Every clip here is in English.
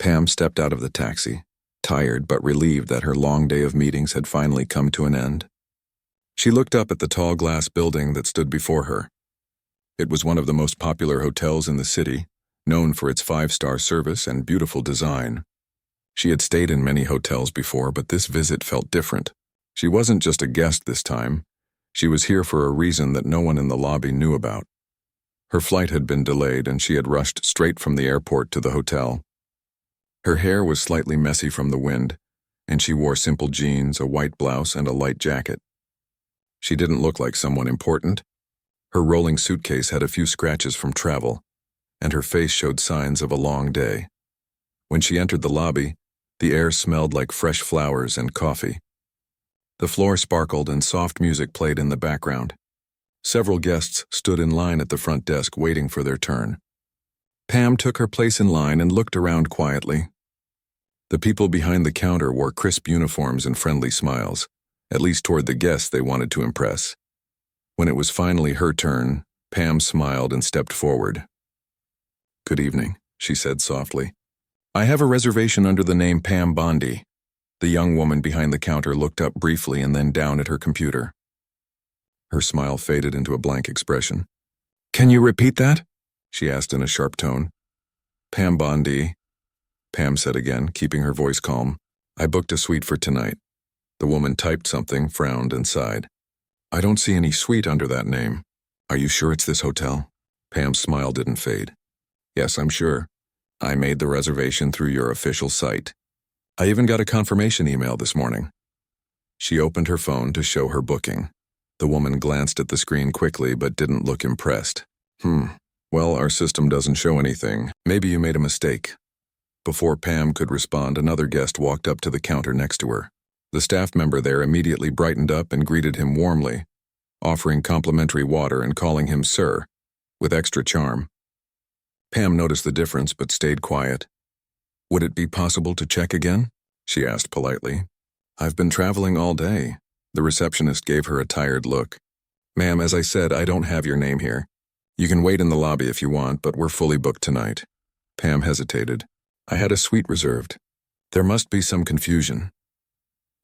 Pam stepped out of the taxi, tired but relieved that her long day of meetings had finally come to an end. She looked up at the tall glass building that stood before her. It was one of the most popular hotels in the city, known for its 5-star service and beautiful design. She had stayed in many hotels before, but this visit felt different. She wasn't just a guest this time. She was here for a reason that no one in the lobby knew about. Her flight had been delayed, and she had rushed straight from the airport to the hotel. Her hair was slightly messy from the wind, and she wore simple jeans, a white blouse, and a light jacket. She didn't look like someone important. Her rolling suitcase had a few scratches from travel, and her face showed signs of a long day. When she entered the lobby, the air smelled like fresh flowers and coffee. The floor sparkled and soft music played in the background. Several guests stood in line at the front desk waiting for their turn. Pam took her place in line and looked around quietly. The people behind the counter wore crisp uniforms and friendly smiles, at least toward the guests they wanted to impress. When it was finally her turn, Pam smiled and stepped forward. "Good evening," she said softly. "I have a reservation under the name Pam Bondi." The young woman behind the counter looked up briefly and then down at her computer. Her smile faded into a blank expression. "Can you repeat that?" she asked in a sharp tone. "Pam Bondi," Pam said again, keeping her voice calm. "I booked a suite for tonight." The woman typed something, frowned, and sighed. "I don't see any suite under that name. Are you sure it's this hotel?" Pam's smile didn't fade. "Yes, I'm sure. I made the reservation through your official site. I even got a confirmation email this morning." She opened her phone to show her booking. The woman glanced at the screen quickly but didn't look impressed. Well, our system doesn't show anything. Maybe you made a mistake." Before Pam could respond, another guest walked up to the counter next to her. The staff member there immediately brightened up and greeted him warmly, offering complimentary water and calling him sir, with extra charm. Pam noticed the difference but stayed quiet. "Would it be possible to check again?" she asked politely. "I've been traveling all day." The receptionist gave her a tired look. "Ma'am, as I said, I don't have your name here. You can wait in the lobby if you want, but we're fully booked tonight." Pam hesitated. "I had a suite reserved. There must be some confusion."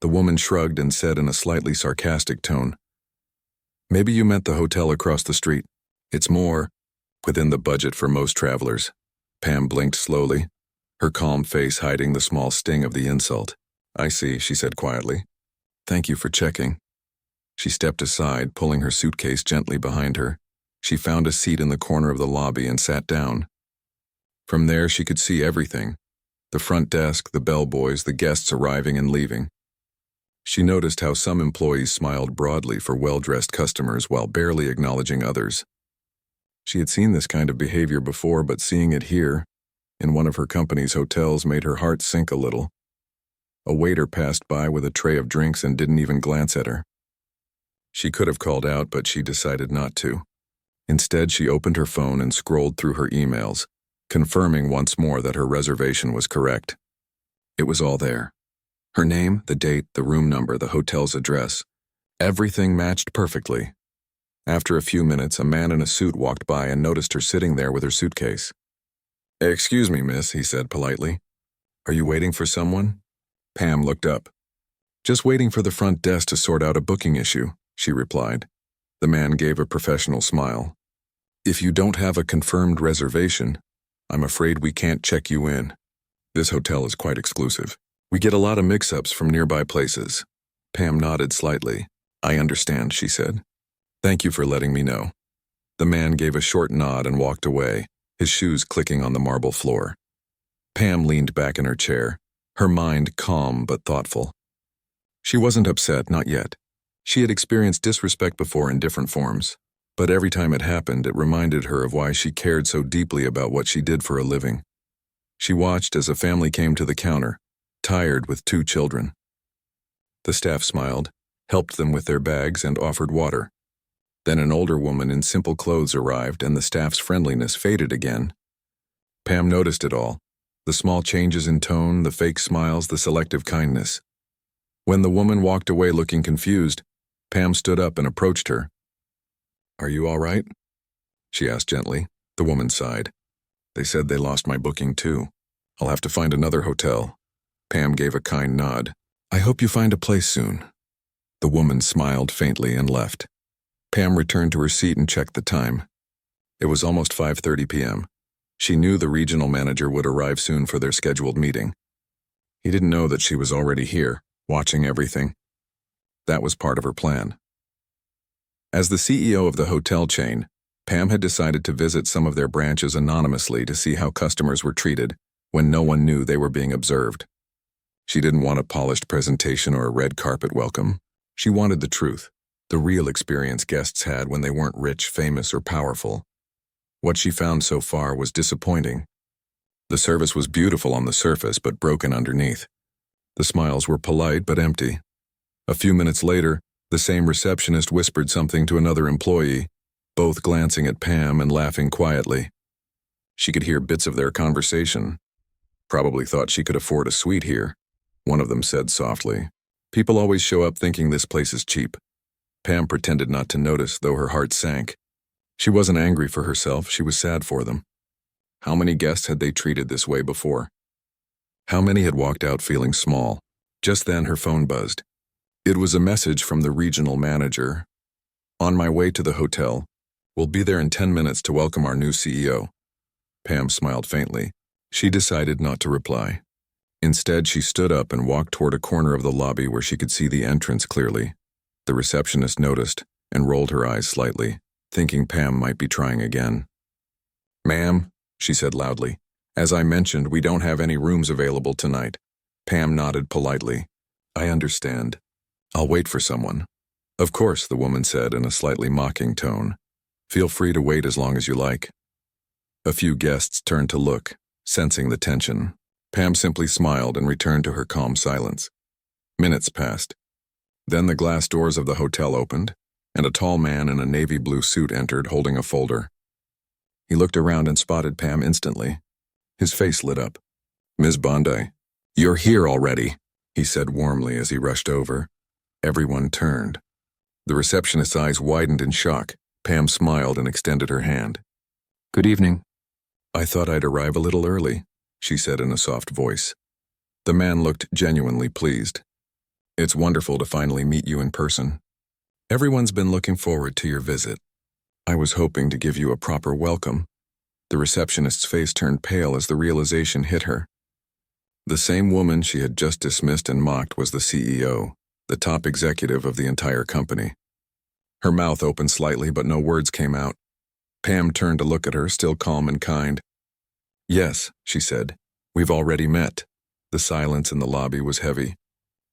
The woman shrugged and said in a slightly sarcastic tone, "Maybe you meant the hotel across the street. It's more within the budget for most travelers." Pam blinked slowly, her calm face hiding the small sting of the insult. "I see," she said quietly. "Thank you for checking." She stepped aside, pulling her suitcase gently behind her. She found a seat in the corner of the lobby and sat down. From there she could see everything: the front desk, the bellboys, the guests arriving and leaving. She noticed how some employees smiled broadly for well-dressed customers while barely acknowledging others. She had seen this kind of behavior before, but seeing it here, in one of her company's hotels, made her heart sink a little. A waiter passed by with a tray of drinks and didn't even glance at her. She could have called out, but she decided not to. Instead, she opened her phone and scrolled through her emails, confirming once more that her reservation was correct. It was all there. Her name, the date, the room number, the hotel's address. Everything matched perfectly. After a few minutes, a man in a suit walked by and noticed her sitting there with her suitcase. "Excuse me, miss," he said politely. "Are you waiting for someone?" Pam looked up. "Just waiting for the front desk to sort out a booking issue," she replied. The man gave a professional smile. "If you don't have a confirmed reservation, I'm afraid we can't check you in. This hotel is quite exclusive. We get a lot of mix-ups from nearby places." Pam nodded slightly. "I understand," she said. "Thank you for letting me know." The man gave a short nod and walked away, his shoes clicking on the marble floor. Pam leaned back in her chair, her mind calm but thoughtful. She wasn't upset, not yet. She had experienced disrespect before in different forms, but every time it happened, it reminded her of why she cared so deeply about what she did for a living. She watched as a family came to the counter, tired with 2 children. The staff smiled, helped them with their bags, and offered water. Then an older woman in simple clothes arrived, and the staff's friendliness faded again. Pam noticed it all: the small changes in tone, the fake smiles, the selective kindness. When the woman walked away looking confused, Pam stood up and approached her. "Are you all right?" she asked gently. The woman sighed. "They said they lost my booking too." I'll have to find another hotel. Pam gave a kind nod. I hope you find a place soon. The woman smiled faintly and left. Pam returned to her seat and checked the time. It was almost 5:30 p.m. She knew the regional manager would arrive soon for their scheduled meeting. He didn't know that she was already here, watching everything. That was part of her plan. As the CEO of the hotel chain, Pam had decided to visit some of their branches anonymously to see how customers were treated when no one knew they were being observed. She didn't want a polished presentation or a red carpet welcome. She wanted the truth, the real experience guests had when they weren't rich, famous, or powerful. What she found so far was disappointing. The service was beautiful on the surface but broken underneath. The smiles were polite but empty. A few minutes later, the same receptionist whispered something to another employee, both glancing at Pam and laughing quietly. She could hear bits of their conversation. Probably thought she could afford a suite here, one of them said softly. People always show up thinking this place is cheap. Pam pretended not to notice, though her heart sank. She wasn't angry for herself, she was sad for them. How many guests had they treated this way before? How many had walked out feeling small? Just then her phone buzzed. It was a message from the regional manager. On my way to the hotel. We'll be there in 10 minutes to welcome our new CEO. Pam smiled faintly. She decided not to reply. Instead, she stood up and walked toward a corner of the lobby where she could see the entrance clearly. The receptionist noticed and rolled her eyes slightly, thinking Pam might be trying again. Ma'am, she said loudly, as I mentioned, we don't have any rooms available tonight. Pam nodded politely. I understand. I'll wait for someone. Of course, the woman said in a slightly mocking tone. Feel free to wait as long as you like. A few guests turned to look, sensing the tension. Pam simply smiled and returned to her calm silence. Minutes passed. Then the glass doors of the hotel opened, and a tall man in a navy blue suit entered holding a folder. He looked around and spotted Pam instantly. His face lit up. Ms. Bondi, you're here already, he said warmly as he rushed over. Everyone turned. The receptionist's eyes widened in shock. Pam smiled and extended her hand. Good evening. I thought I'd arrive a little early, she said in a soft voice. The man looked genuinely pleased. It's wonderful to finally meet you in person. Everyone's been looking forward to your visit. I was hoping to give you a proper welcome. The receptionist's face turned pale as the realization hit her. The same woman she had just dismissed and mocked was the CEO, the top executive of the entire company. Her mouth opened slightly, but no words came out. Pam turned to look at her, still calm and kind. Yes, she said. We've already met. The silence in the lobby was heavy.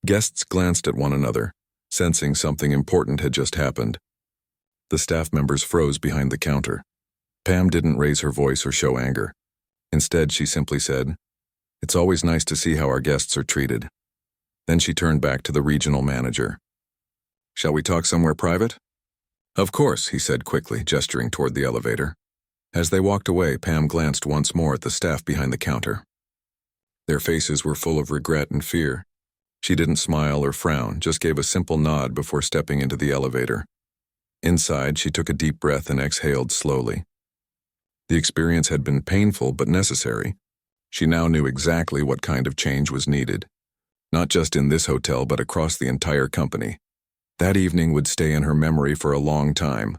Guests glanced at one another, sensing something important had just happened. The staff members froze behind the counter. Pam didn't raise her voice or show anger. Instead, she simply said, It's always nice to see how our guests are treated. Then she turned back to the regional manager. Shall we talk somewhere private? Of course, he said quickly, gesturing toward the elevator. As they walked away, Pam glanced once more at the staff behind the counter. Their faces were full of regret and fear. She didn't smile or frown, just gave a simple nod before stepping into the elevator. Inside, she took a deep breath and exhaled slowly. The experience had been painful but necessary. She now knew exactly what kind of change was needed. Not just in this hotel, but across the entire company. That evening would stay in her memory for a long time.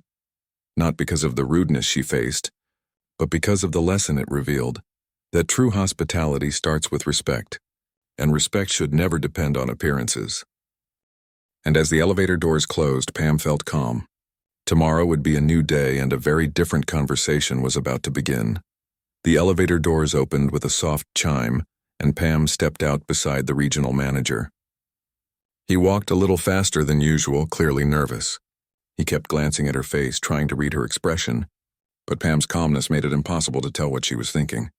Not because of the rudeness she faced, but because of the lesson it revealed, that true hospitality starts with respect, and respect should never depend on appearances. And as the elevator doors closed, Pam felt calm. Tomorrow would be a new day, and a very different conversation was about to begin. The elevator doors opened with a soft chime, and Pam stepped out beside the regional manager. He walked a little faster than usual, clearly nervous. He kept glancing at her face, trying to read her expression, but Pam's calmness made it impossible to tell what she was thinking.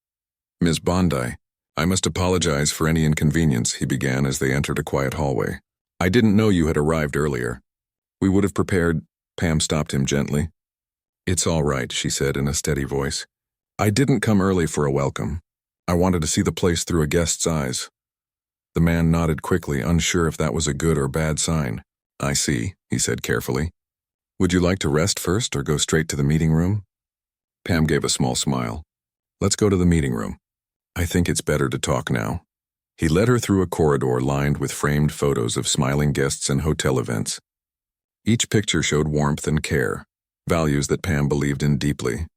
Ms. Bondi, I must apologize for any inconvenience, he began as they entered a quiet hallway. I didn't know you had arrived earlier. We would have prepared. Pam stopped him gently. It's all right, she said in a steady voice. I didn't come early for a welcome. I wanted to see the place through a guest's eyes. The man nodded quickly, unsure if that was a good or bad sign. I see, he said carefully. Would you like to rest first or go straight to the meeting room? Pam gave a small smile. Let's go to the meeting room. I think it's better to talk now. He led her through a corridor lined with framed photos of smiling guests and hotel events. Each picture showed warmth and care, values that Pam believed in deeply.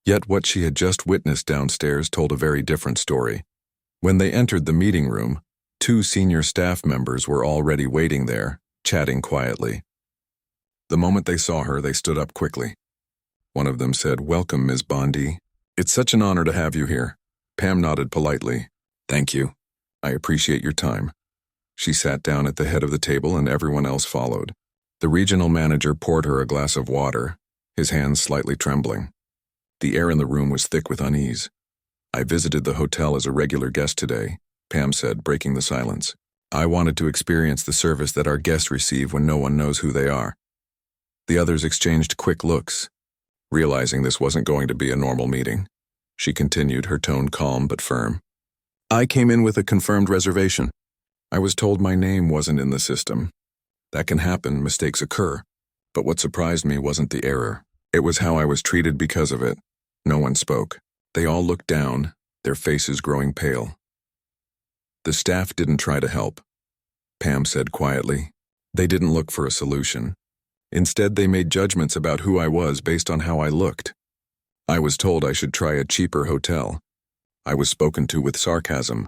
Yet what she had just witnessed downstairs told a very different story. When they entered the meeting room, 2 senior staff members were already waiting there, chatting quietly. The moment they saw her, they stood up quickly. One of them said, "Welcome, Ms. Bondi. It's such an honor to have you here." Pam nodded politely. "Thank you. I appreciate your time." She sat down at the head of the table and everyone else followed. The regional manager poured her a glass of water, his hands slightly trembling. The air in the room was thick with unease. "I visited the hotel as a regular guest today," Pam said, breaking the silence. "I wanted to experience the service that our guests receive when no one knows who they are." The others exchanged quick looks. Realizing this wasn't going to be a normal meeting, she continued, her tone calm but firm. "I came in with a confirmed reservation. I was told my name wasn't in the system. That can happen, mistakes occur. But what surprised me wasn't the error. It was how I was treated because of it." No one spoke. They all looked down, their faces growing pale. "The staff didn't try to help," Pam said quietly. "They didn't look for a solution. Instead, they made judgments about who I was based on how I looked. I was told I should try a cheaper hotel. I was spoken to with sarcasm,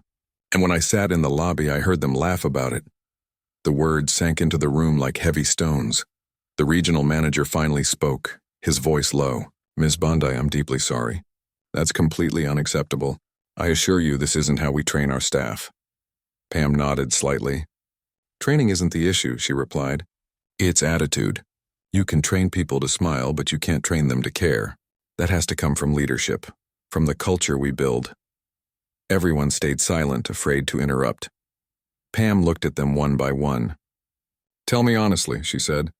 and when I sat in the lobby, I heard them laugh about it." The words sank into the room like heavy stones. The regional manager finally spoke, his voice low. "Ms. Bondi, I'm deeply sorry. That's completely unacceptable. I assure you this isn't how we train our staff." Pam nodded slightly. "Training isn't the issue," she replied. "It's attitude. You can train people to smile, but you can't train them to care. That has to come from leadership, from the culture we build." Everyone stayed silent, afraid to interrupt. Pam looked at them one by one. "Tell me honestly," she said.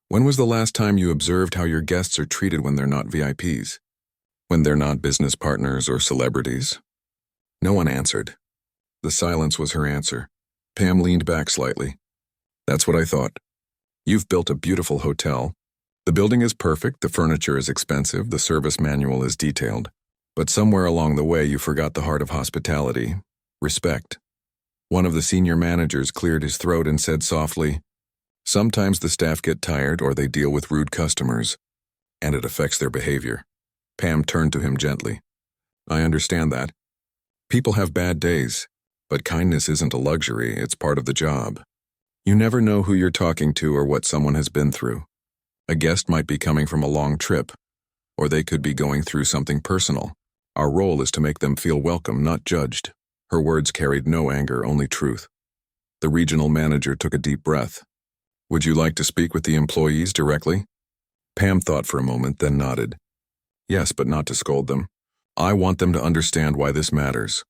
"When was the last time you observed how your guests are treated when they're not VIPs? When they're not business partners or celebrities?" No one answered. The silence was her answer. Pam leaned back slightly. "That's what I thought. You've built a beautiful hotel. The building is perfect, the furniture is expensive, the service manual is detailed. But somewhere along the way you forgot the heart of hospitality, respect." One of the senior managers cleared his throat and said softly, "Sometimes the staff get tired or they deal with rude customers, and it affects their behavior." Pam turned to him gently. "I understand that. People have bad days, but kindness isn't a luxury, it's part of the job. You never know who you're talking to or what someone has been through. A guest might be coming from a long trip, or they could be going through something personal. Our role is to make them feel welcome, not judged." Her words carried no anger, only truth. The regional manager took a deep breath. "Would you like to speak with the employees directly?" Pam thought for a moment, then nodded. "Yes, but not to scold them. I want them to understand why this matters."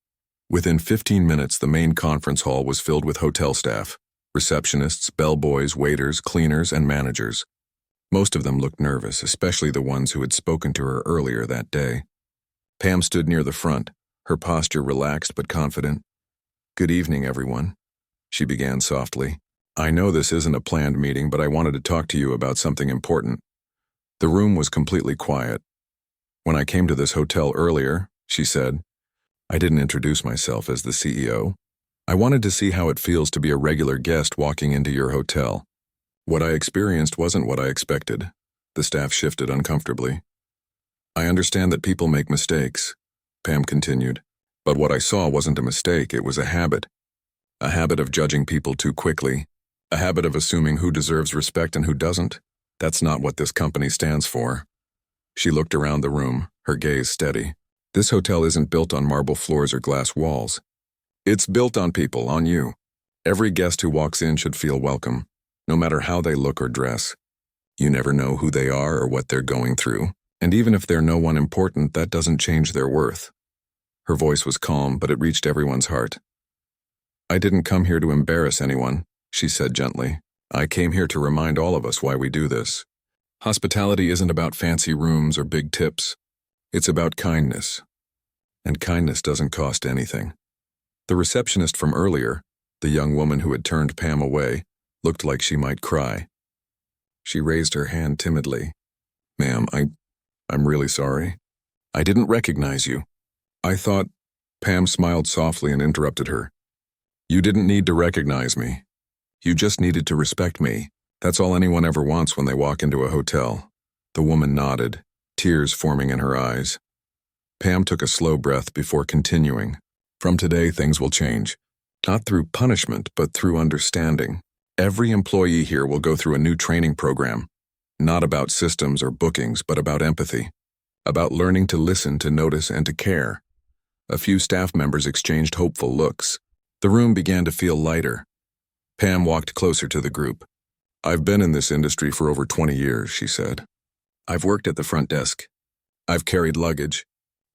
Within 15 minutes, the main conference hall was filled with hotel staff, receptionists, bellboys, waiters, cleaners, and managers. Most of them looked nervous, especially the ones who had spoken to her earlier that day. Pam stood near the front, her posture relaxed but confident. "Good evening, everyone," she began softly. "I know this isn't a planned meeting, but I wanted to talk to you about something important." The room was completely quiet. "When I came to this hotel earlier," she said, "I didn't introduce myself as the CEO. I wanted to see how it feels to be a regular guest walking into your hotel. What I experienced wasn't what I expected." The staff shifted uncomfortably. "I understand that people make mistakes," Pam continued, "but what I saw wasn't a mistake, it was a habit. A habit of judging people too quickly. A habit of assuming who deserves respect and who doesn't. That's not what this company stands for." She looked around the room, her gaze steady. "This hotel isn't built on marble floors or glass walls. It's built on people, on you. Every guest who walks in should feel welcome, no matter how they look or dress. You never know who they are or what they're going through, and even if they're no one important, that doesn't change their worth." Her voice was calm, but it reached everyone's heart. "I didn't come here to embarrass anyone," she said gently. "I came here to remind all of us why we do this. Hospitality isn't about fancy rooms or big tips. It's about kindness. And kindness doesn't cost anything." The receptionist from earlier, the young woman who had turned Pam away, looked like she might cry. She raised her hand timidly. "Ma'am, I'm really sorry. I didn't recognize you. I thought Pam smiled softly and interrupted her. You didn't need to recognize me. You just needed to respect me. That's all anyone ever wants when they walk into a hotel. The woman nodded, tears forming in her eyes. Pam took a slow breath before continuing. From today, things will change. Not through punishment, but through understanding. Every employee here will go through a new training program. Not about systems or bookings, but about empathy. About learning to listen, to notice, and to care. A few staff members exchanged hopeful looks. The room began to feel lighter. Pam walked closer to the group. I've been in this industry for over 20 years, she said. I've worked at the front desk. I've carried luggage.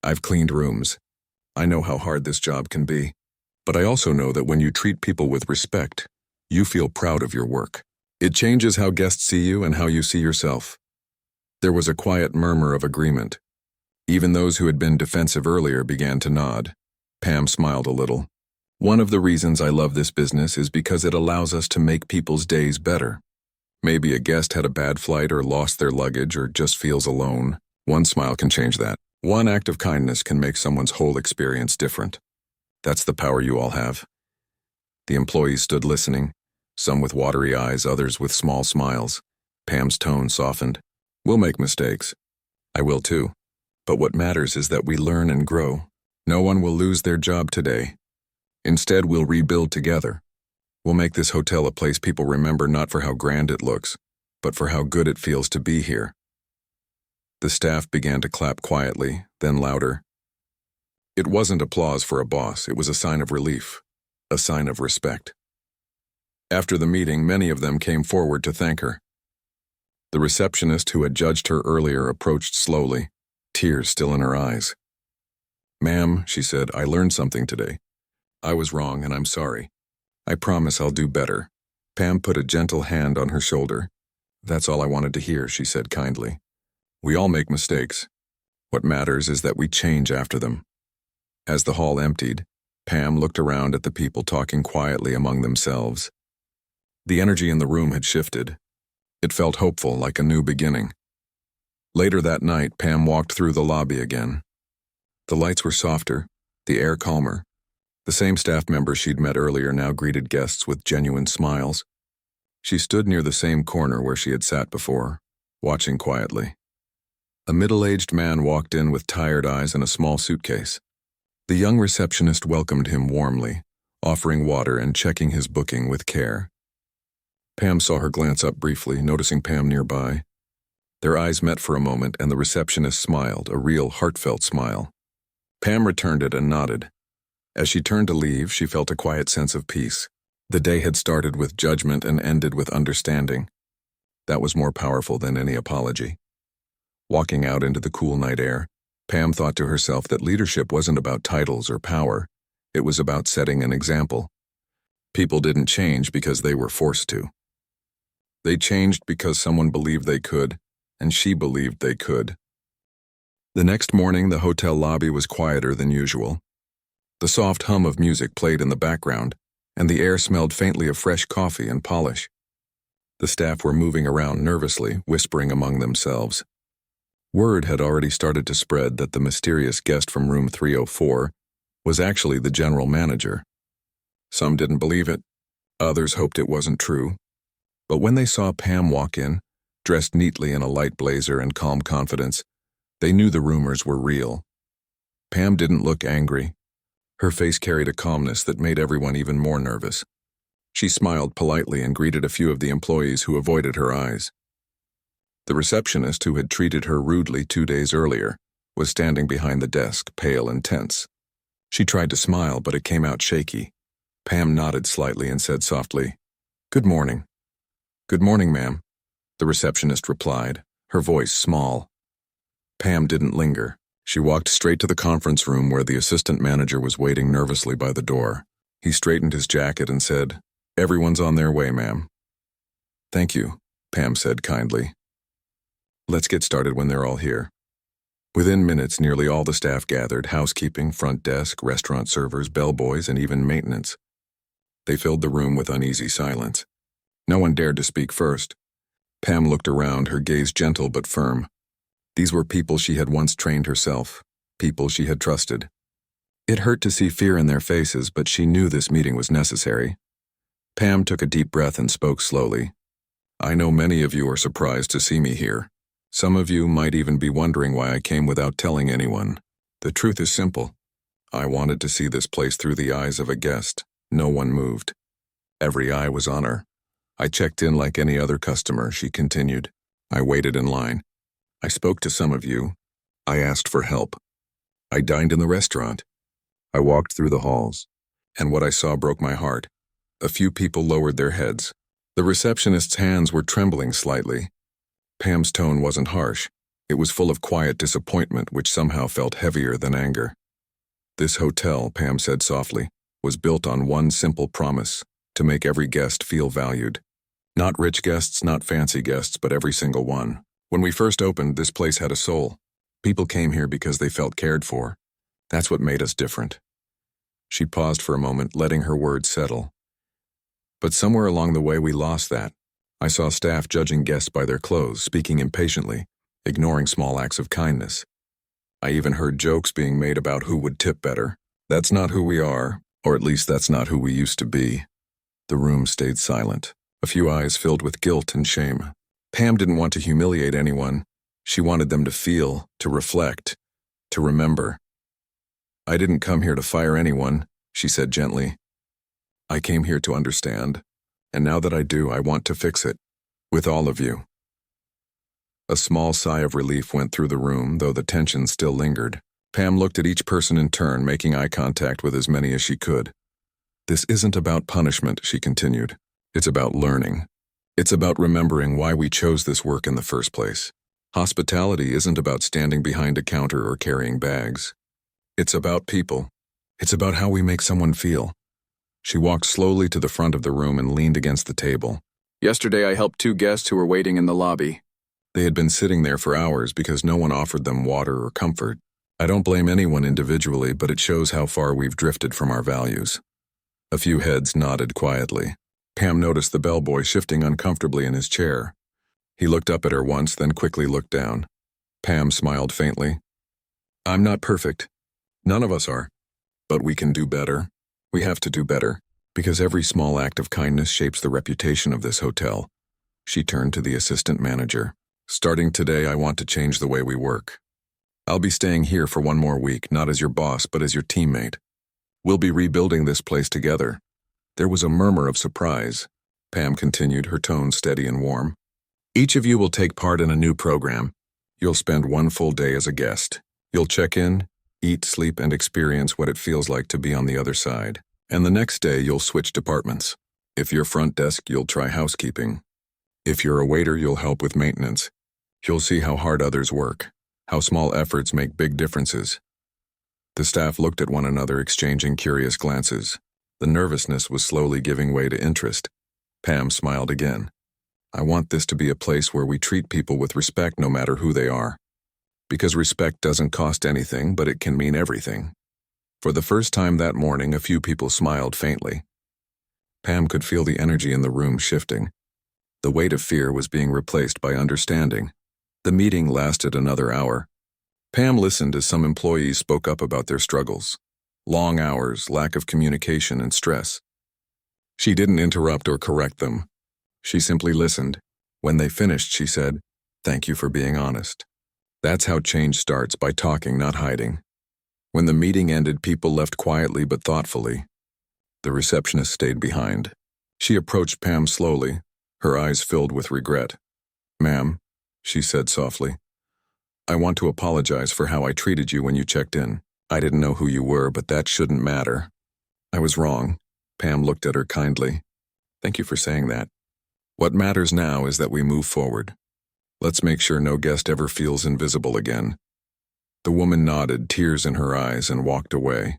I've cleaned rooms. I know how hard this job can be. But I also know that when you treat people with respect, you feel proud of your work. It changes how guests see you and how you see yourself. There was a quiet murmur of agreement. Even those who had been defensive earlier began to nod. Pam smiled a little. One of the reasons I love this business is because it allows us to make people's days better. Maybe a guest had a bad flight or lost their luggage or just feels alone. One smile can change that. One act of kindness can make someone's whole experience different. That's the power you all have. The employees stood listening, some with watery eyes, others with small smiles. Pam's tone softened. We'll make mistakes. I will too. But what matters is that we learn and grow. No one will lose their job today. Instead, we'll rebuild together. We'll make this hotel a place people remember not for how grand it looks, but for how good it feels to be here. The staff began to clap quietly, then louder. It wasn't applause for a boss, it was a sign of relief, a sign of respect. After the meeting, many of them came forward to thank her. The receptionist who had judged her earlier approached slowly, tears still in her eyes. Ma'am, she said, I learned something today. I was wrong and I'm sorry. I promise I'll do better. Pam put a gentle hand on her shoulder. That's all I wanted to hear, she said kindly. We all make mistakes. What matters is that we change after them. As the hall emptied, Pam looked around at the people talking quietly among themselves. The energy in the room had shifted. It felt hopeful, like a new beginning. Later that night, Pam walked through the lobby again. The lights were softer, the air calmer. The same staff members she'd met earlier now greeted guests with genuine smiles. She stood near the same corner where she had sat before, watching quietly. A middle-aged man walked in with tired eyes and a small suitcase. The young receptionist welcomed him warmly, offering water and checking his booking with care. Pam saw her glance up briefly, noticing Pam nearby. Their eyes met for a moment and the receptionist smiled, a real heartfelt smile. Pam returned it and nodded. As she turned to leave, she felt a quiet sense of peace. The day had started with judgment and ended with understanding. That was more powerful than any apology. Walking out into the cool night air, Pam thought to herself that leadership wasn't about titles or power. It was about setting an example. People didn't change because they were forced to. They changed because someone believed they could, and she believed they could. The next morning, the hotel lobby was quieter than usual. The soft hum of music played in the background, and the air smelled faintly of fresh coffee and polish. The staff were moving around nervously, whispering among themselves. Word had already started to spread that the mysterious guest from room 304 was actually the general manager. Some didn't believe it. Others hoped it wasn't true. But when they saw Pam walk in, dressed neatly in a light blazer and calm confidence, they knew the rumors were real. Pam didn't look angry. Her face carried a calmness that made everyone even more nervous. She smiled politely and greeted a few of the employees who avoided her eyes. The receptionist, who had treated her rudely 2 days earlier, was standing behind the desk, pale and tense. She tried to smile, but it came out shaky. Pam nodded slightly and said softly, "Good morning." "Good morning, ma'am," the receptionist replied, her voice small. Pam didn't linger. She walked straight to the conference room where the assistant manager was waiting nervously by the door. He straightened his jacket and said, "Everyone's on their way, ma'am." "Thank you," Pam said kindly. "Let's get started when they're all here." Within minutes, nearly all the staff gathered: housekeeping, front desk, restaurant servers, bellboys, and even maintenance. They filled the room with uneasy silence. No one dared to speak first. Pam looked around, her gaze gentle but firm. These were people she had once trained herself, people she had trusted. It hurt to see fear in their faces, but she knew this meeting was necessary. Pam took a deep breath and spoke slowly. I know many of you are surprised to see me here. Some of you might even be wondering why I came without telling anyone. The truth is simple. I wanted to see this place through the eyes of a guest. No one moved. Every eye was on her. I checked in like any other customer, she continued. I waited in line. I spoke to some of you. I asked for help. I dined in the restaurant. I walked through the halls. And what I saw broke my heart. A few people lowered their heads. The receptionist's hands were trembling slightly. Pam's tone wasn't harsh. It was full of quiet disappointment, which somehow felt heavier than anger. This hotel, Pam said softly, was built on one simple promise: to make every guest feel valued. Not rich guests, not fancy guests, but every single one. When we first opened, this place had a soul. People came here because they felt cared for. That's what made us different. She paused for a moment, letting her words settle. But somewhere along the way, we lost that. I saw staff judging guests by their clothes, speaking impatiently, ignoring small acts of kindness. I even heard jokes being made about who would tip better. That's not who we are, or at least that's not who we used to be. The room stayed silent, a few eyes filled with guilt and shame. Pam didn't want to humiliate anyone. She wanted them to feel, to reflect, to remember. I didn't come here to fire anyone, she said gently. I came here to understand, and now that I do, I want to fix it, with all of you. A small sigh of relief went through the room, though the tension still lingered. Pam looked at each person in turn, making eye contact with as many as she could. This isn't about punishment, she continued. It's about learning. It's about remembering why we chose this work in the first place. Hospitality isn't about standing behind a counter or carrying bags. It's about people. It's about how we make someone feel. She walked slowly to the front of the room and leaned against the table. Yesterday I helped 2 guests who were waiting in the lobby. They had been sitting there for hours because no one offered them water or comfort. I don't blame anyone individually, but it shows how far we've drifted from our values. A few heads nodded quietly. Pam noticed the bellboy shifting uncomfortably in his chair. He looked up at her once, then quickly looked down. Pam smiled faintly. I'm not perfect. None of us are. But we can do better. We have to do better, because every small act of kindness shapes the reputation of this hotel. She turned to the assistant manager. Starting today, I want to change the way we work. I'll be staying here for 1 more week, not as your boss, but as your teammate. We'll be rebuilding this place together. There was a murmur of surprise. Pam continued, her tone steady and warm. Each of you will take part in a new program. You'll spend 1 full day as a guest. You'll check in, eat, sleep, and experience what it feels like to be on the other side. And the next day, you'll switch departments. If you're front desk, you'll try housekeeping. If you're a waiter, you'll help with maintenance. You'll see how hard others work, how small efforts make big differences. The staff looked at one another, exchanging curious glances. The nervousness was slowly giving way to interest. Pam smiled again. I want this to be a place where we treat people with respect no matter who they are. Because respect doesn't cost anything, but it can mean everything. For the first time that morning, a few people smiled faintly. Pam could feel the energy in the room shifting. The weight of fear was being replaced by understanding. The meeting lasted another hour. Pam listened as some employees spoke up about their struggles. Long hours, lack of communication, and stress. She didn't interrupt or correct them. She simply listened. When they finished, she said, "Thank you for being honest." That's how change starts, by talking, not hiding. When the meeting ended, people left quietly but thoughtfully. The receptionist stayed behind. She approached Pam slowly, her eyes filled with regret. "Ma'am," she said softly, "I want to apologize for how I treated you when you checked in. I didn't know who you were, but that shouldn't matter. I was wrong." Pam looked at her kindly. "Thank you for saying that. What matters now is that we move forward. Let's make sure no guest ever feels invisible again." The woman nodded, tears in her eyes, and walked away.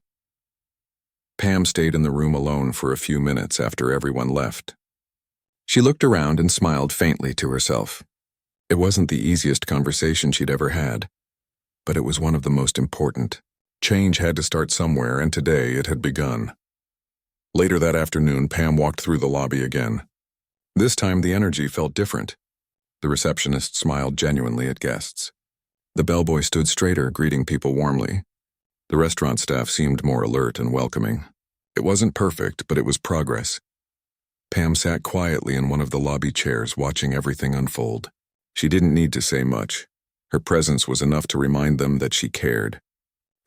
Pam stayed in the room alone for a few minutes after everyone left. She looked around and smiled faintly to herself. It wasn't the easiest conversation she'd ever had, but it was one of the most important. Change had to start somewhere, and today it had begun. Later that afternoon, Pam walked through the lobby again. This time the energy felt different. The receptionist smiled genuinely at guests. The bellboy stood straighter, greeting people warmly. The restaurant staff seemed more alert and welcoming. It wasn't perfect, but it was progress. Pam sat quietly in one of the lobby chairs, watching everything unfold. She didn't need to say much. Her presence was enough to remind them that she cared.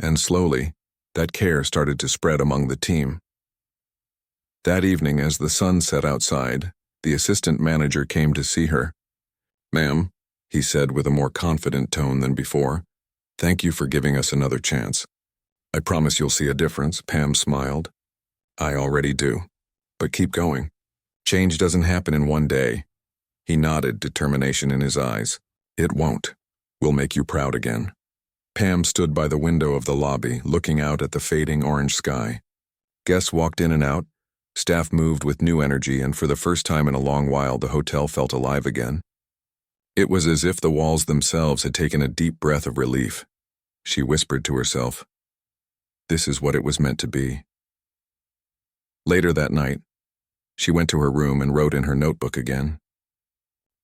And slowly, that care started to spread among the team. That evening, as the sun set outside, the assistant manager came to see her. "Ma'am," he said with a more confident tone than before, "thank you for giving us another chance. I promise you'll see a difference." Pam smiled. "I already do. But keep going. Change doesn't happen in one day." He nodded, determination in his eyes. "It won't. We'll make you proud again." Pam stood by the window of the lobby, looking out at the fading orange sky. Guests walked in and out. Staff moved with new energy, and for the first time in a long while, the hotel felt alive again. It was as if the walls themselves had taken a deep breath of relief. She whispered to herself, "This is what it was meant to be." Later that night, she went to her room and wrote in her notebook again.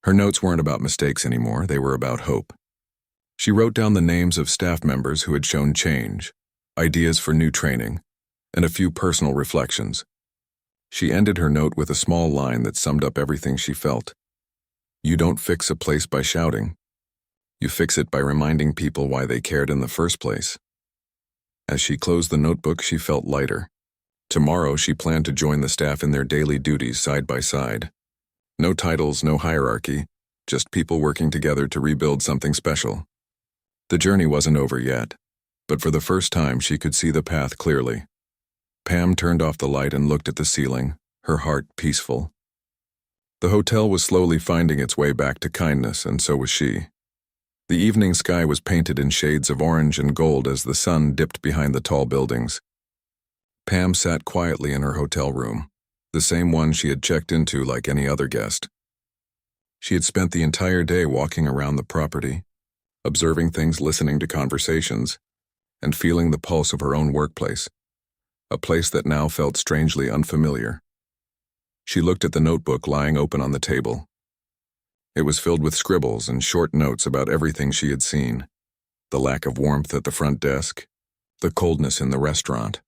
Her notes weren't about mistakes anymore, they were about hope. She wrote down the names of staff members who had shown change, ideas for new training, and a few personal reflections. She ended her note with a small line that summed up everything she felt. "You don't fix a place by shouting. You fix it by reminding people why they cared in the first place." As she closed the notebook, she felt lighter. Tomorrow, she planned to join the staff in their daily duties side by side. No titles, no hierarchy, just people working together to rebuild something special. The journey wasn't over yet, but for the first time, she could see the path clearly. Pam turned off the light and looked at the ceiling, her heart peaceful. The hotel was slowly finding its way back to kindness, and so was she. The evening sky was painted in shades of orange and gold as the sun dipped behind the tall buildings. Pam sat quietly in her hotel room, the same one she had checked into like any other guest. She had spent the entire day walking around the property, observing things, listening to conversations, and feeling the pulse of her own workplace, a place that now felt strangely unfamiliar. She looked at the notebook lying open on the table. It was filled with scribbles and short notes about everything she had seen: the lack of warmth at the front desk, the coldness in the restaurant,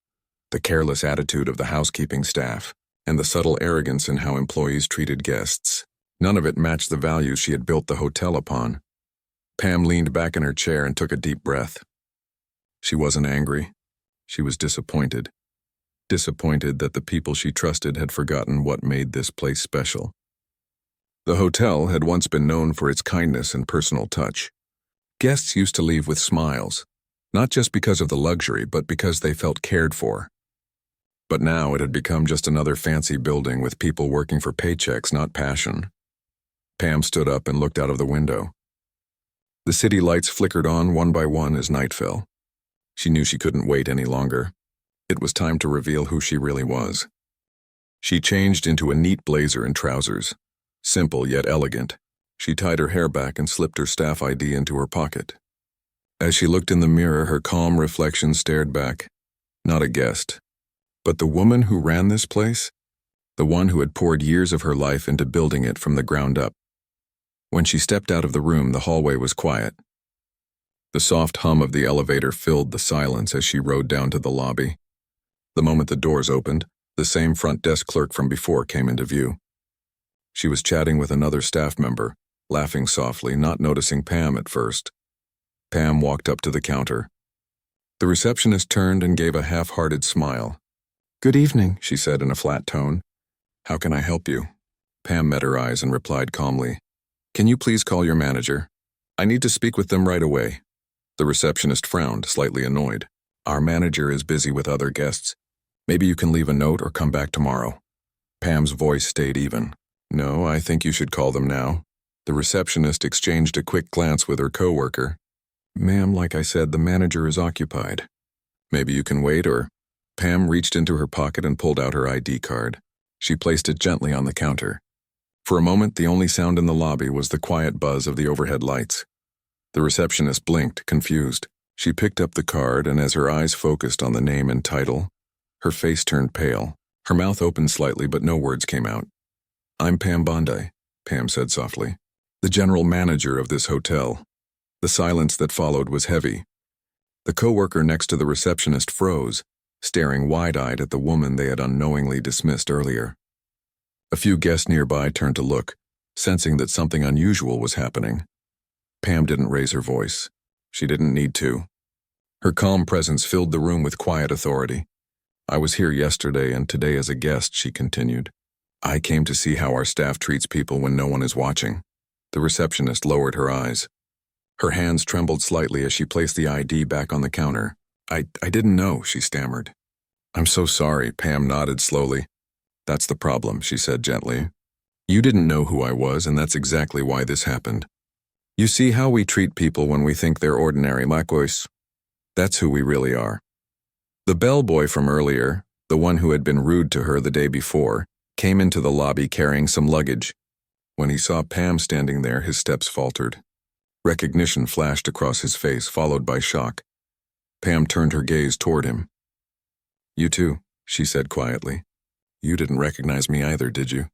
the careless attitude of the housekeeping staff, and the subtle arrogance in how employees treated guests. None of it matched the values she had built the hotel upon. Pam leaned back in her chair and took a deep breath. She wasn't angry. She was disappointed. Disappointed that the people she trusted had forgotten what made this place special. The hotel had once been known for its kindness and personal touch. Guests used to leave with smiles, not just because of the luxury, but because they felt cared for. But now it had become just another fancy building with people working for paychecks, not passion. Pam stood up and looked out of the window. The city lights flickered on one by one as night fell. She knew she couldn't wait any longer. It was time to reveal who she really was. She changed into a neat blazer and trousers, simple yet elegant. She tied her hair back and slipped her staff ID into her pocket. As she looked in the mirror, her calm reflection stared back. Not a guest, but the woman who ran this place, the one who had poured years of her life into building it from the ground up. When she stepped out of the room, the hallway was quiet. The soft hum of the elevator filled the silence as she rode down to the lobby. The moment the doors opened, the same front desk clerk from before came into view. She was chatting with another staff member, laughing softly, not noticing Pam at first. Pam walked up to the counter. The receptionist turned and gave a half-hearted smile. "Good evening," she said in a flat tone. "How can I help you?" Pam met her eyes and replied calmly, "Can you please call your manager? I need to speak with them right away." The receptionist frowned, slightly annoyed. "Our manager is busy with other guests. Maybe you can leave a note or come back tomorrow." Pam's voice stayed even. "No, I think you should call them now." The receptionist exchanged a quick glance with her coworker. "Ma'am, like I said, the manager is occupied. Maybe you can wait or—" Pam reached into her pocket and pulled out her ID card. She placed it gently on the counter. For a moment, the only sound in the lobby was the quiet buzz of the overhead lights. The receptionist blinked, confused. She picked up the card, and as her eyes focused on the name and title, her face turned pale. Her mouth opened slightly, but no words came out. "I'm Pam Bondi," Pam said softly, "the general manager of this hotel." The silence that followed was heavy. The coworker next to the receptionist froze, staring wide-eyed at the woman they had unknowingly dismissed earlier. A few guests nearby turned to look, sensing that something unusual was happening. Pam didn't raise her voice. She didn't need to. Her calm presence filled the room with quiet authority. "I was here yesterday and today as a guest," she continued. "I came to see how our staff treats people when no one is watching." The receptionist lowered her eyes. Her hands trembled slightly as she placed the ID back on the counter. I didn't know," she stammered. "I'm so sorry," Pam nodded slowly. "That's the problem," she said gently. "You didn't know who I was, and that's exactly why this happened. You see how we treat people when we think they're ordinary lakois? That's who we really are." The bellboy from earlier, the one who had been rude to her the day before, came into the lobby carrying some luggage. When he saw Pam standing there, his steps faltered. Recognition flashed across his face, followed by shock. Pam turned her gaze toward him. "You too," she said quietly. "You didn't recognize me either, did you?"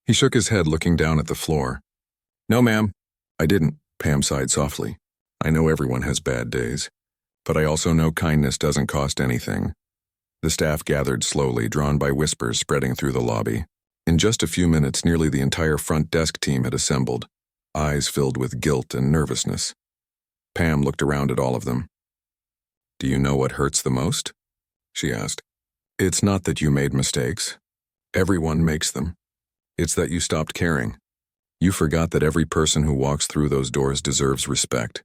He shook his head, looking down at the floor. "No, ma'am." "I didn't," Pam sighed softly. "I know everyone has bad days, but I also know kindness doesn't cost anything." The staff gathered slowly, drawn by whispers spreading through the lobby. In just a few minutes, nearly the entire front desk team had assembled, eyes filled with guilt and nervousness. Pam looked around at all of them. "Do you know what hurts the most?" she asked. "It's not that you made mistakes. Everyone makes them. It's that you stopped caring. You forgot that every person who walks through those doors deserves respect,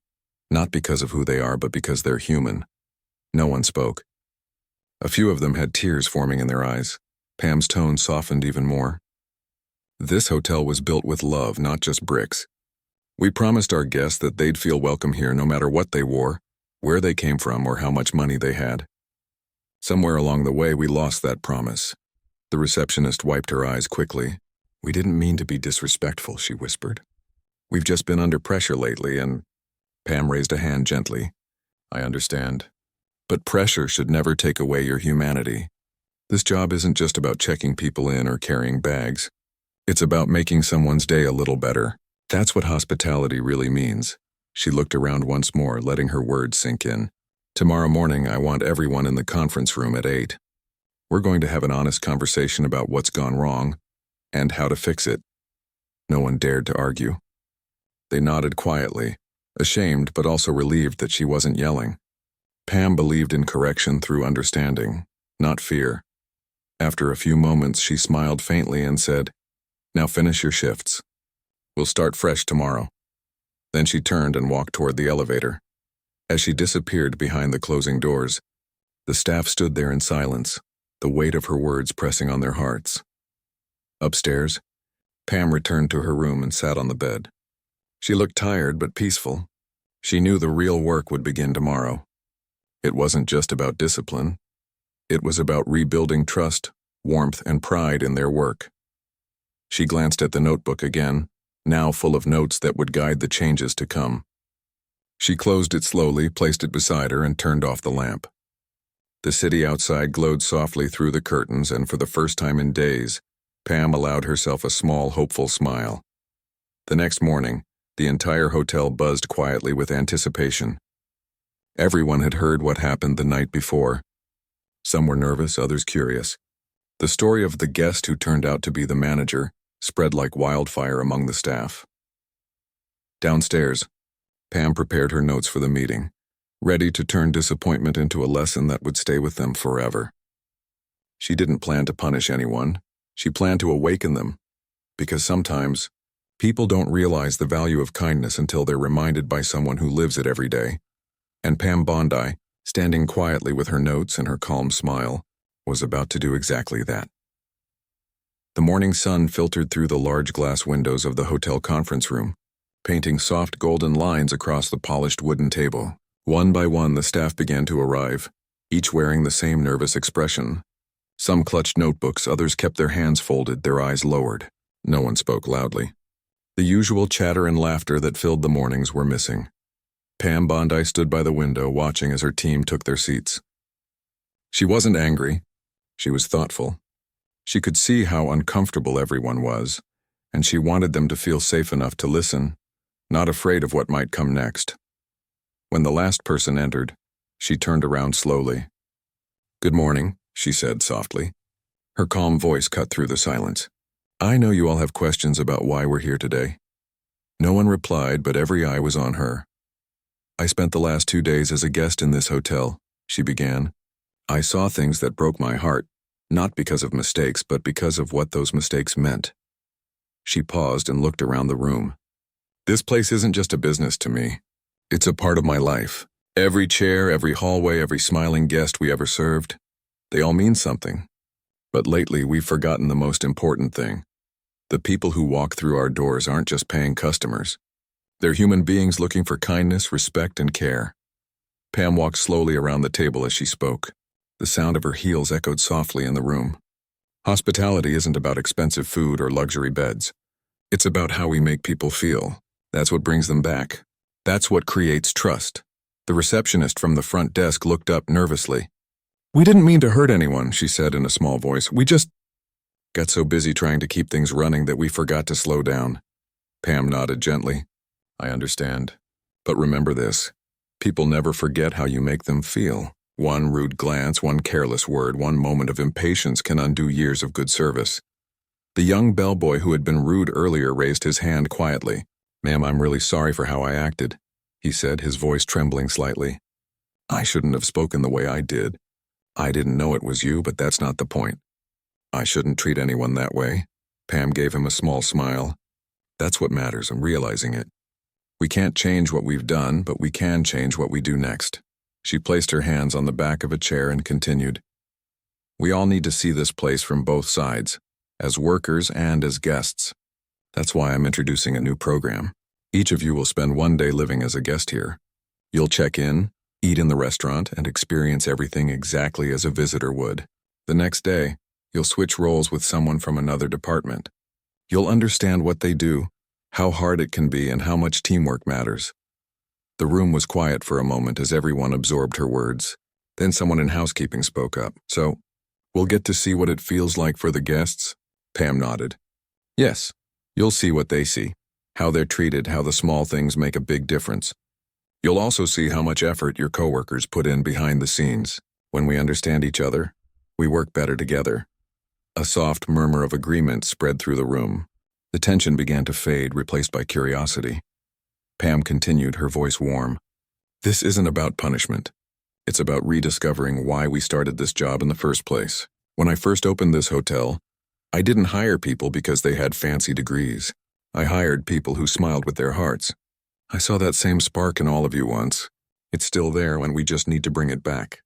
not because of who they are, but because they're human." No one spoke. A few of them had tears forming in their eyes. Pam's tone softened even more. "This hotel was built with love, not just bricks. We promised our guests that they'd feel welcome here no matter what they wore, where they came from, or how much money they had. Somewhere along the way, we lost that promise." The receptionist wiped her eyes quickly. "We didn't mean to be disrespectful," she whispered. "We've just been under pressure lately and—" Pam raised a hand gently. "I understand. But pressure should never take away your humanity. This job isn't just about checking people in or carrying bags. It's about making someone's day a little better. That's what hospitality really means." She looked around once more, letting her words sink in. "Tomorrow morning, I want everyone in the conference room at 8. We're going to have an honest conversation about what's gone wrong and how to fix it." No one dared to argue. They nodded quietly, ashamed but also relieved that she wasn't yelling. Pam believed in correction through understanding, not fear. After a few moments, she smiled faintly and said, "Now finish your shifts. We'll start fresh tomorrow." Then she turned and walked toward the elevator. As she disappeared behind the closing doors, the staff stood there in silence, the weight of her words pressing on their hearts. Upstairs, Pam returned to her room and sat on the bed. She looked tired but peaceful. She knew the real work would begin tomorrow. It wasn't just about discipline. It was about rebuilding trust, warmth, and pride in their work. She glanced at the notebook again, now full of notes that would guide the changes to come. She closed it slowly, placed it beside her, and turned off the lamp. The city outside glowed softly through the curtains, and for the first time in days, Pam allowed herself a small, hopeful smile. The next morning, the entire hotel buzzed quietly with anticipation. Everyone had heard what happened the night before. Some were nervous, others curious. The story of the guest who turned out to be the manager spread like wildfire among the staff. Downstairs, Pam prepared her notes for the meeting, ready to turn disappointment into a lesson that would stay with them forever. She didn't plan to punish anyone. She planned to awaken them, because sometimes people don't realize the value of kindness until they're reminded by someone who lives it every day. And Pam Bondi, standing quietly with her notes and her calm smile, was about to do exactly that. The morning sun filtered through the large glass windows of the hotel conference room, painting soft golden lines across the polished wooden table. One by one, the staff began to arrive, each wearing the same nervous expression. Some clutched notebooks, others kept their hands folded, their eyes lowered. No one spoke loudly. The usual chatter and laughter that filled the mornings were missing. Pam Bondi stood by the window, watching as her team took their seats. She wasn't angry. She was thoughtful. She could see how uncomfortable everyone was, and she wanted them to feel safe enough to listen, not afraid of what might come next. When the last person entered, She turned around slowly. "Good morning," she said softly. Her calm voice cut through the silence. "I know you all have questions about why we're here today." No one replied, but every eye was on her. "I spent the last 2 days as a guest in this hotel," she began. "I saw things that broke my heart, not because of mistakes, but because of what those mistakes meant." She paused and looked around the room. "This place isn't just a business to me. It's a part of my life. Every chair, every hallway, every smiling guest we ever served, they all mean something. But lately, we've forgotten the most important thing. The people who walk through our doors aren't just paying customers. They're human beings looking for kindness, respect, and care." Pam walked slowly around the table as she spoke. The sound of her heels echoed softly in the room. "Hospitality isn't about expensive food or luxury beds. It's about how we make people feel. That's what brings them back. That's what creates trust." The receptionist from the front desk looked up nervously. "We didn't mean to hurt anyone," she said in a small voice. "We just got so busy trying to keep things running that we forgot to slow down." Pam nodded gently. "I understand. But remember this. People never forget how you make them feel. One rude glance, one careless word, one moment of impatience can undo years of good service." The young bellboy who had been rude earlier raised his hand quietly. "Ma'am, I'm really sorry for how I acted," he said, his voice trembling slightly. "I shouldn't have spoken the way I did. I didn't know it was you, but that's not the point. I shouldn't treat anyone that way." Pam gave him a small smile. "That's what matters, I'm realizing it. We can't change what we've done, but we can change what we do next." She placed her hands on the back of a chair and continued. "We all need to see this place from both sides, as workers and as guests. That's why I'm introducing a new program. Each of you will spend 1 day living as a guest here. You'll check in, eat in the restaurant, and experience everything exactly as a visitor would. The next day, you'll switch roles with someone from another department. You'll understand what they do, how hard it can be, and how much teamwork matters." The room was quiet for a moment as everyone absorbed her words. Then someone in housekeeping spoke up. "So, we'll get to see what it feels like for the guests?" Pam nodded. "Yes, you'll see what they see, how they're treated, how the small things make a big difference. You'll also see how much effort your coworkers put in behind the scenes. When we understand each other, we work better together." A soft murmur of agreement spread through the room. The tension began to fade, replaced by curiosity. Pam continued, her voice warm. "This isn't about punishment. It's about rediscovering why we started this job in the first place. When I first opened this hotel, I didn't hire people because they had fancy degrees. I hired people who smiled with their hearts. I saw that same spark in all of you once. It's still there, and we just need to bring it back."